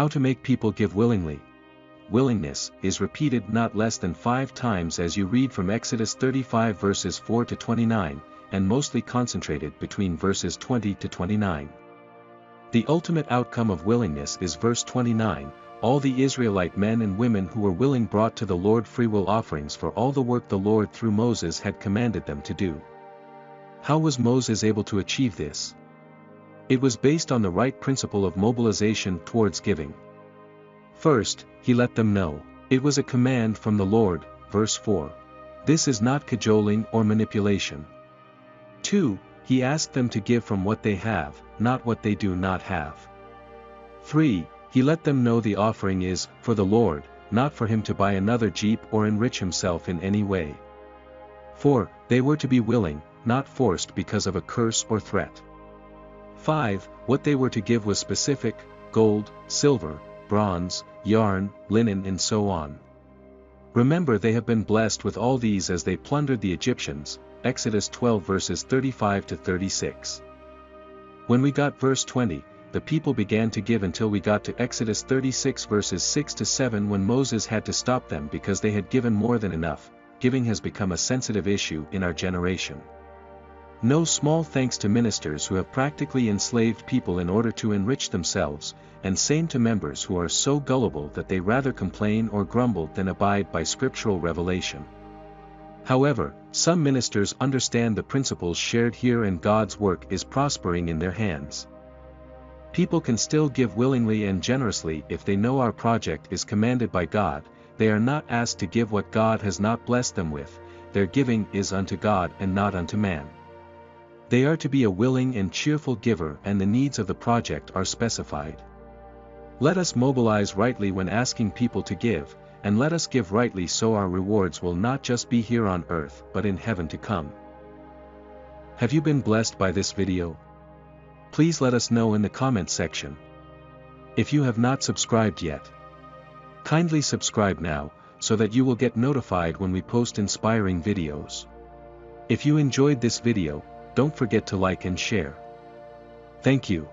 How to make people give willingly. Willingness is repeated not less than 5 times as you read from Exodus 35 verses 4 to 29, and mostly concentrated between verses 20 to 29. The ultimate outcome of willingness is verse 29, all the Israelite men and women who were willing brought to the Lord freewill offerings for all the work the Lord through Moses had commanded them to do. How was Moses able to achieve this? It was based on the right principle of mobilization towards giving. First, he let them know. It was a command from the Lord, verse 4. This is not cajoling or manipulation. 2. He asked them to give from what they have, not what they do not have. 3. He let them know the offering is for the Lord, not for him to buy another Jeep or enrich himself in any way. 4. They were to be willing, not forced because of a curse or threat. 5. What they were to give was specific: gold, silver, bronze, yarn, linen and so on. Remember, they have been blessed with all these as they plundered the Egyptians, Exodus 12 verses 35 to 36. When we got verse 20, the people began to give until we got to Exodus 36 verses 6 to 7 when Moses had to stop them because they had given more than enough. Giving has become a sensitive issue in our generation. No small thanks to ministers who have practically enslaved people in order to enrich themselves, and same to members who are so gullible that they rather complain or grumble than abide by scriptural revelation. However, some ministers understand the principles shared here and God's work is prospering in their hands. People can still give willingly and generously if they know our project is commanded by God. They are not asked to give what God has not blessed them with. Their giving is unto God and not unto man. They are to be a willing and cheerful giver, and the needs of the project are specified. Let us mobilize rightly when asking people to give, and let us give rightly so our rewards will not just be here on earth but in heaven to come. Have you been blessed by this video? Please let us know in the comment section. If you have not subscribed yet, kindly subscribe now, so that you will get notified when we post inspiring videos. If you enjoyed this video, don't forget to like and share. Thank you.